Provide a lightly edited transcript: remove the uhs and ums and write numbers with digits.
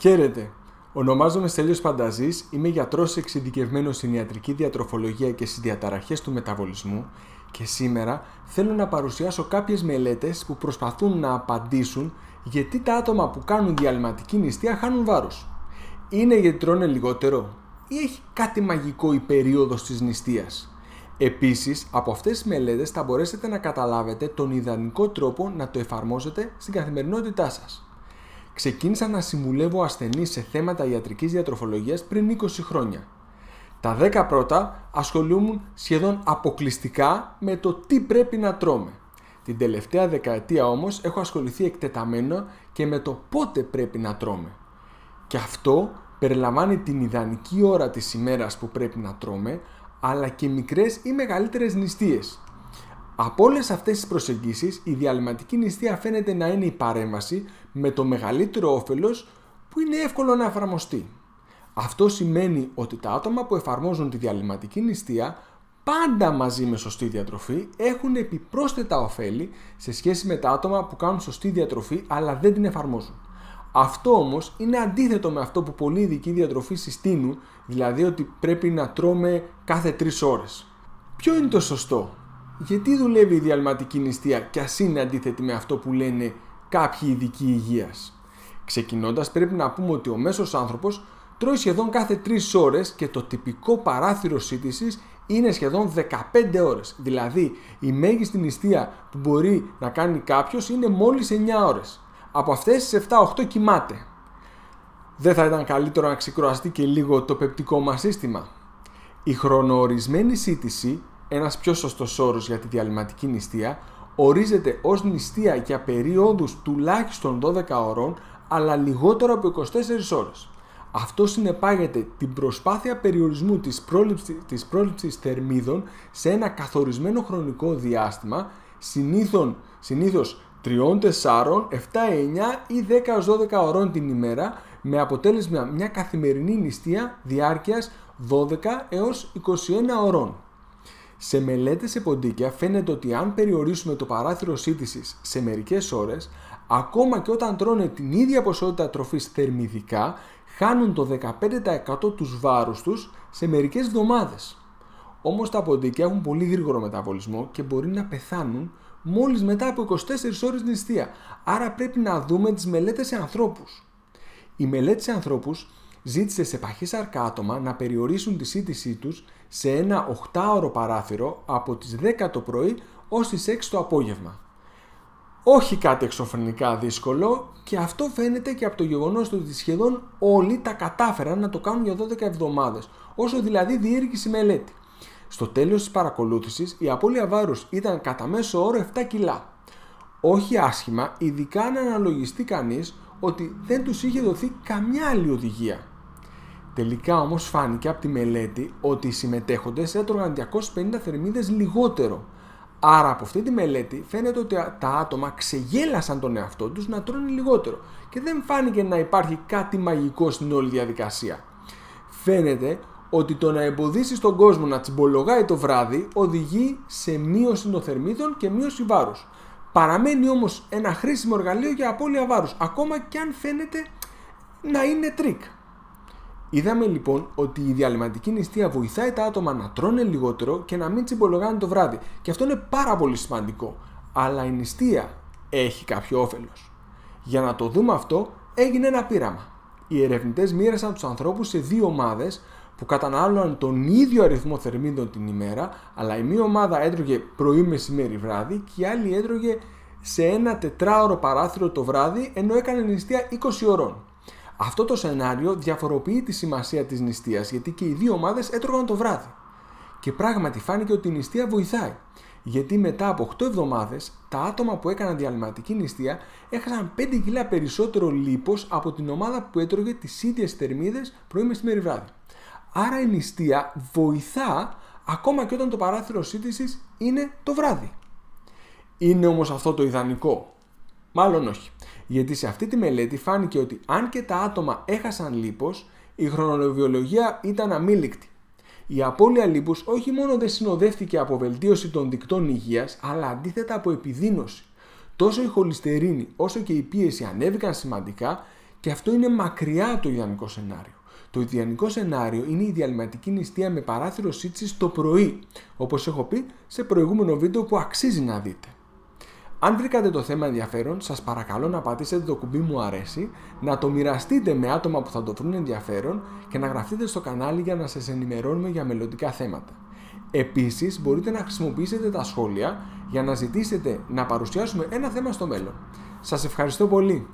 Χαίρετε! Ονομάζομαι Στέλιος Πανταζής, είμαι γιατρός εξειδικευμένος στην ιατρική διατροφολογία και στις διαταραχές του μεταβολισμού και σήμερα θέλω να παρουσιάσω κάποιες μελέτες που προσπαθούν να απαντήσουν γιατί τα άτομα που κάνουν διαλυματική νηστεία χάνουν βάρος. Είναι γιατί τρώνε λιγότερο ή έχει κάτι μαγικό η περίοδος της νηστείας? Επίσης, από αυτές τις μελέτες θα μπορέσετε να καταλάβετε τον ιδανικό τρόπο να το εφαρμόσετε στην καθημερινότητά σας. Ξεκίνησα να συμβουλεύω ασθενείς σε θέματα ιατρικής διατροφολογίας πριν 20 χρόνια. Τα 10 πρώτα ασχολούμουν σχεδόν αποκλειστικά με το τι πρέπει να τρώμε. Την τελευταία δεκαετία όμως έχω ασχοληθεί εκτεταμένα και με το πότε πρέπει να τρώμε. Και αυτό περιλαμβάνει την ιδανική ώρα της ημέρας που πρέπει να τρώμε, αλλά και μικρές ή μεγαλύτερες νηστείες. Από όλες αυτές τις προσεγγίσεις, η διαλυματική νηστεία φαίνεται να είναι η παρέμβαση με το μεγαλύτερο όφελος που είναι εύκολο να εφαρμοστεί. Αυτό σημαίνει ότι τα άτομα που εφαρμόζουν τη διαλυματική νηστεία πάντα μαζί με σωστή διατροφή έχουν επιπρόσθετα ωφέλη σε σχέση με τα άτομα που κάνουν σωστή διατροφή αλλά δεν την εφαρμόζουν. Αυτό όμως είναι αντίθετο με αυτό που πολλοί ειδικοί διατροφή συστήνουν, δηλαδή ότι πρέπει να τρώμε κάθε 3 ώρες. Ποιο είναι το σωστό? Γιατί δουλεύει η διαλυματική νηστεία κι ας είναι αντίθετη με αυτό που λένε κάποιοι ειδικοί υγείας? Ξεκινώντας, πρέπει να πούμε ότι ο μέσος άνθρωπος τρώει σχεδόν κάθε 3 ώρες και το τυπικό παράθυρο σύντησης είναι σχεδόν 15 ώρες. Δηλαδή, η μέγιστη νηστεία που μπορεί να κάνει κάποιος είναι μόλις 9 ώρες. Από αυτές τις 7-8 κοιμάται. Δεν θα ήταν καλύτερο να ξεκουραστεί και λίγο το πεπτικό μας σύστημα? Η χρονооρισμένη σύντηση, ένας πιο σωστός όρος για τη διαλυματική νηστεία, ορίζεται ως νηστεία για περίοδους τουλάχιστον 12 ώρων, αλλά λιγότερο από 24 ώρες. Αυτό συνεπάγεται την προσπάθεια περιορισμού της πρόληψης θερμίδων σε ένα καθορισμένο χρονικό διάστημα, συνήθως 3, 4, 7, 9 ή 10-12 ώρων την ημέρα, με αποτέλεσμα μια καθημερινή νηστεία διάρκειας 12 έως 21 ώρων. Σε μελέτες σε ποντίκια φαίνεται ότι αν περιορίσουμε το παράθυρο σύντησης σε μερικές ώρες, ακόμα και όταν τρώνε την ίδια ποσότητα τροφής θερμιδικά, χάνουν το 15% τους βάρους τους σε μερικές εβδομάδες. Όμως τα ποντίκια έχουν πολύ γρήγορο μεταβολισμό και μπορεί να πεθάνουν μόλις μετά από 24 ώρες νηστεία. Άρα πρέπει να δούμε τις μελέτες σε ανθρώπους. Η μελέτη σε ανθρώπους ζήτησε σε παχύσαρκα άτομα να περιορίσουν τη σύντησή τους σε ένα 8ωρο παράθυρο από τις 10 το πρωί ως τις 6 το απόγευμα. Όχι κάτι εξωφρενικά δύσκολο, και αυτό φαίνεται και από το γεγονός ότι σχεδόν όλοι τα κατάφεραν να το κάνουν για 12 εβδομάδες, όσο δηλαδή διήρκησε η μελέτη. Στο τέλος της παρακολούθησης η απώλεια βάρους ήταν κατά μέσο όρο 7 κιλά. Όχι άσχημα, ειδικά αν αναλογιστεί κανείς ότι δεν τους είχε δοθεί καμιά άλλη οδηγία. Τελικά όμως φάνηκε από τη μελέτη ότι οι συμμετέχοντες έτρωγαν 250 θερμίδες λιγότερο. Άρα από αυτή τη μελέτη φαίνεται ότι τα άτομα ξεγέλασαν τον εαυτό τους να τρώνε λιγότερο και δεν φάνηκε να υπάρχει κάτι μαγικό στην όλη διαδικασία. Φαίνεται ότι το να εμποδίσεις τον κόσμο να τσιμπολογάει το βράδυ οδηγεί σε μείωση των θερμίδων και μείωση βάρους. Παραμένει όμως ένα χρήσιμο εργαλείο για απώλεια βάρους, ακόμα και αν φαίνεται να είναι τρίκ. Είδαμε λοιπόν ότι η διαλυματική νηστεία βοηθάει τα άτομα να τρώνε λιγότερο και να μην τσιμπολογάνε το βράδυ. Και αυτό είναι πάρα πολύ σημαντικό. Αλλά η νηστεία έχει κάποιο όφελος. Για να το δούμε αυτό, έγινε ένα πείραμα. Οι ερευνητές μοίρασαν τους ανθρώπους σε 2 ομάδες που κατανάλωναν τον ίδιο αριθμό θερμίδων την ημέρα, αλλά η μία ομάδα έτρωγε πρωί, μεσημέρι, βράδυ και η άλλη έτρωγε σε ένα 4ωρο παράθυρο το βράδυ, ενώ έκανε νηστεία 20 ώρων. Αυτό το σενάριο διαφοροποιεί τη σημασία της νηστείας, γιατί και οι 2 ομάδες έτρωγαν το βράδυ. Και πράγματι φάνηκε ότι η νηστεία βοηθάει, γιατί μετά από 8 εβδομάδες τα άτομα που έκαναν διαλυματική νηστεία έχασαν 5 κιλά περισσότερο λίπος από την ομάδα που έτρωγε τις ίδιες θερμίδες πρωί, μεσημέρι, βράδυ. Άρα η νηστεία βοηθά ακόμα και όταν το παράθυρο σύντησης είναι το βράδυ. Είναι όμως αυτό το ιδανικό? Μάλλον όχι. Γιατί σε αυτή τη μελέτη φάνηκε ότι αν και τα άτομα έχασαν λίπος, η χρονοβιολογία ήταν αμήλικτη. Η απώλεια λίπους όχι μόνο δεν συνοδεύτηκε από βελτίωση των δικτών υγείας, αλλά αντίθετα από επιδείνωση. Τόσο η χολυστερίνη όσο και η πίεση ανέβηκαν σημαντικά Και αυτό είναι μακριά από το ιδανικό σενάριο. Το ιδανικό σενάριο είναι η διαλυματική νηστεία με παράθυρο σύντησης το πρωί, όπως έχω πει σε προηγούμενο βίντεο που αξίζει να δείτε. Αν βρήκατε το θέμα ενδιαφέρον, σας παρακαλώ να πατήσετε το κουμπί μου αρέσει, να το μοιραστείτε με άτομα που θα το βρουν ενδιαφέρον και να γραφτείτε στο κανάλι για να σας ενημερώνουμε για μελλοντικά θέματα. Επίσης, μπορείτε να χρησιμοποιήσετε τα σχόλια για να ζητήσετε να παρουσιάσουμε ένα θέμα στο μέλλον. Σας ευχαριστώ πολύ!